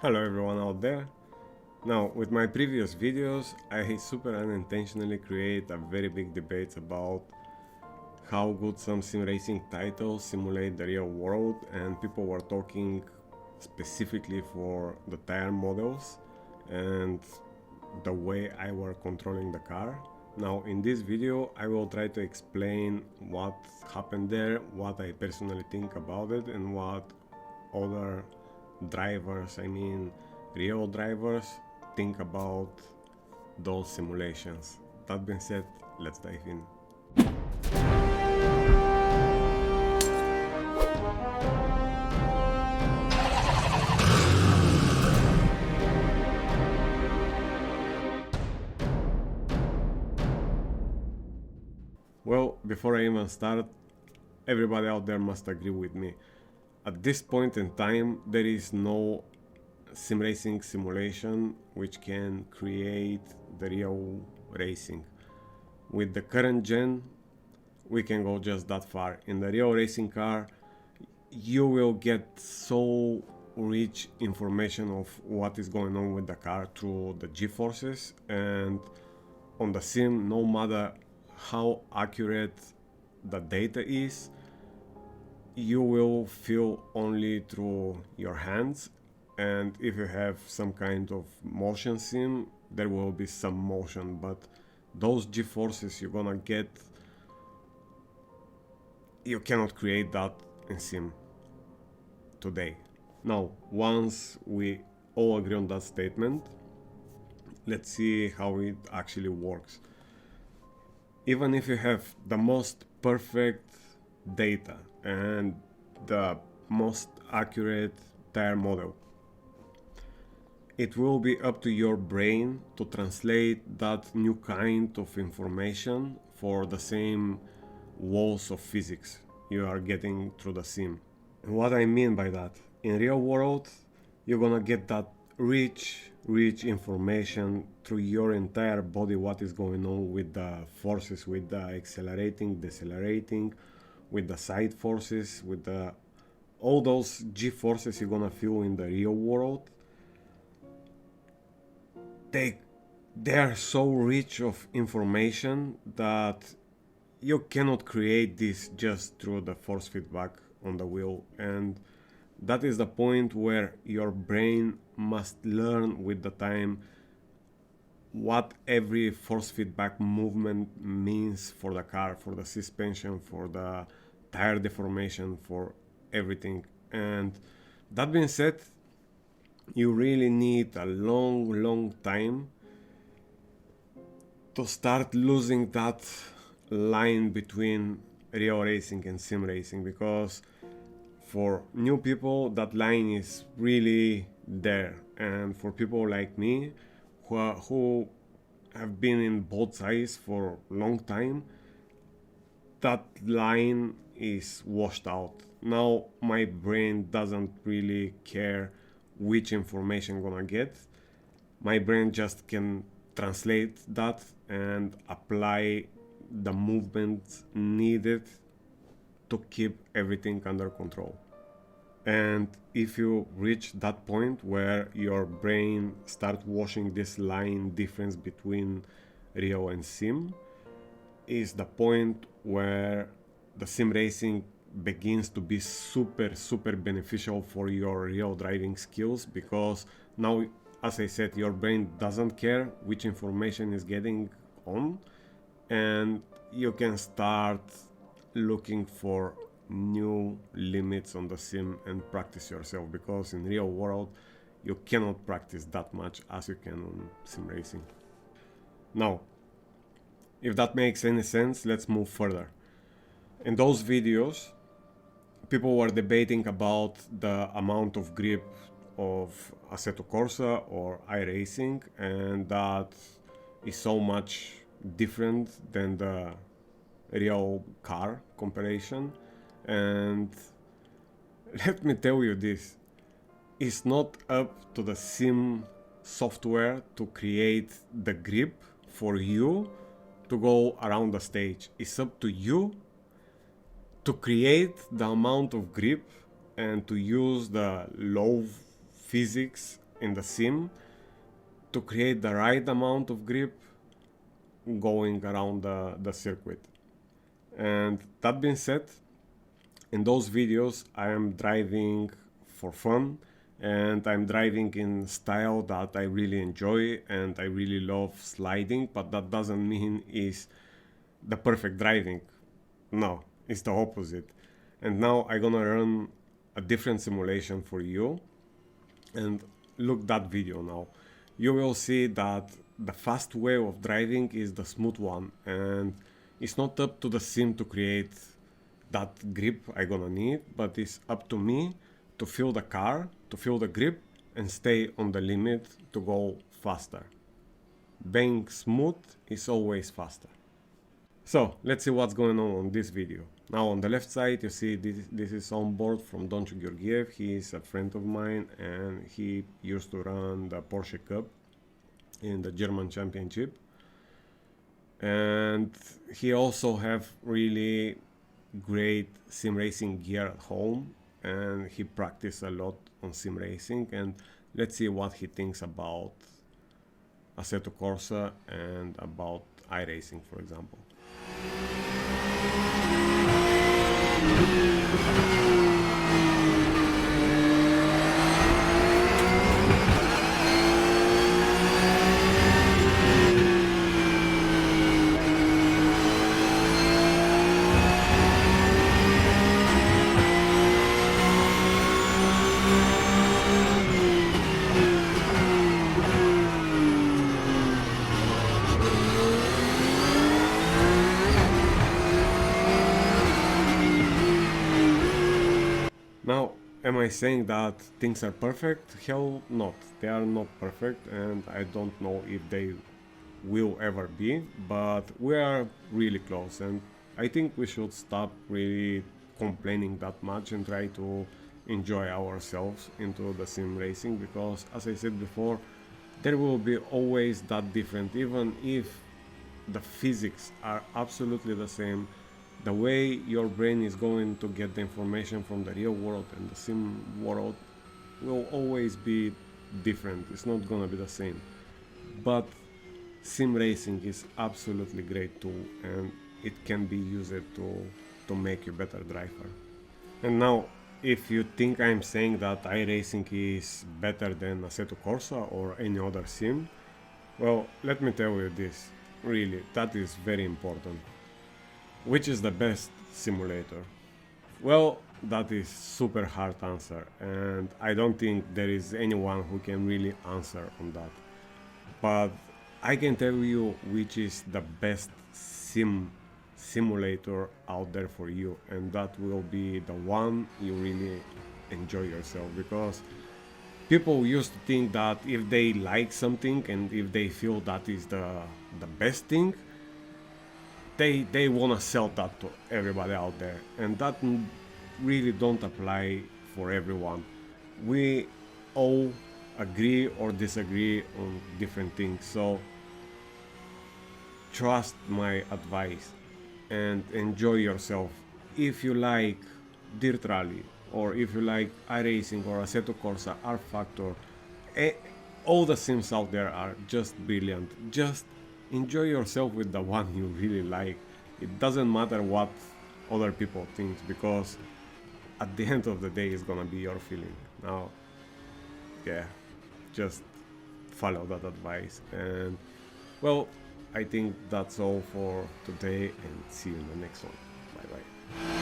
Hello everyone out there. Now, with my previous videos, I super unintentionally create a very big debate about how good some sim racing titles simulate the real world, and people were talking specifically for the tire models and the way I were controlling the car. Now, in this video, I will try to explain what happened there, what I personally think about it, and what other drivers, real drivers, think about those simulations. That being said, let's dive in. Well, before I even start, everybody out there must agree with me. At this point in time, there is no sim racing simulation which can create the real racing. With the current gen, we can go just that far. In the real racing car, you will get so rich information of what is going on with the car through the G-forces, and on the sim, no matter how accurate the data is, you will feel only through your hands. And if you have some kind of motion sim, there will be some motion, but those G-forces you're gonna get, you cannot create that in sim today. Now, once we all agree on that statement, let's see how it actually works. Even if you have the most perfect data and the most accurate tire model, it will be up to your brain to translate that new kind of information for the same walls of physics you are getting through the sim. And what I mean by that, in real world, you're gonna get that rich information through your entire body, what is going on with the forces, with the accelerating, decelerating, with the side forces, with the all those G forces you're gonna feel in the real world. They are so rich of information that you cannot create this just through the force feedback on the wheel, and that is the point where your brain must learn with the time what every force feedback movement means for the car, for the suspension, for the tire deformation, for everything. And that being said, you really need a long time to start losing that line between real racing and sim racing, because for new people that line is really there, and for people like me who have been in both sides for a long time, that line is washed out. Now my brain doesn't really care which information I'm gonna get. My brain just can translate that and apply the movement needed to keep everything under control. And if you reach that point where your brain starts washing this line difference between real and sim, is the point where the sim racing begins to be super beneficial for your real driving skills, because now, as I said, your brain doesn't care which information is getting on, and you can start looking for new limits on the sim and practice yourself, because in real world you cannot practice that much as you can on sim racing. Now, if that makes any sense, let's move further. In those videos, people were debating about the amount of grip of Assetto Corsa or iRacing, and that is so much different than the real car comparison. And let me tell you this, it's not up to the sim software to create the grip for you to go around the stage. It's up to you to create the amount of grip and to use the low physics in the sim to create the right amount of grip going around the circuit. And that being said, in those videos I am driving for fun, and I'm driving in style that I really enjoy, and I really love sliding, but that doesn't mean it's the perfect driving. No, it's the opposite. And now I'm gonna run a different simulation for you, and look that video now. You will see that the fast way of driving is the smooth one, and it's not up to the sim to create that grip I gonna need, but it's up to me to feel the car, to feel the grip, and stay on the limit to go faster. Being smooth is always faster. So let's see what's going on this video. Now on the left side you see this is on board from Donchu Georgiev. He is a friend of mine, and he used to run the Porsche Cup in the German Championship. And he also have really great sim racing gear at home, and he practiced a lot on sim racing. And let's see what he thinks about Assetto Corsa and about iRacing, for example. Now, am I saying that things are perfect? Hell not. They are not perfect, and I don't know if they will ever be, but we are really close, and I think we should stop really complaining that much and try to enjoy ourselves into the sim racing, because as I said before, there will be always that different. Even if the physics are absolutely the same, the way your brain is going to get the information from the real world and the sim world will always be different. It's not gonna be the same. But sim racing is absolutely great tool, and it can be used to make you better driver. And now, if you think I'm saying that iRacing is better than Assetto Corsa or any other sim, well, let me tell you this. Really, that is very important. Which is the best simulator? Well, that is super hard answer, and I don't think there is anyone who can really answer on that. But I can tell you which is the best simulator out there for you, and that will be the one you really enjoy yourself, because people used to think that if they like something and if they feel that is the best thing, they want to sell that to everybody out there, and that really don't apply for everyone. We all agree or disagree on different things, so trust my advice and enjoy yourself. If you like Dirt Rally, or if you like iRacing or Assetto Corsa, R Factor, all the sims out there are just brilliant. Just enjoy yourself with the one you really like. It doesn't matter what other people think, because at the end of the day it's gonna be your feeling. Now, yeah, just follow that advice. And well, I think that's all for today, and see you in the next one. Bye bye.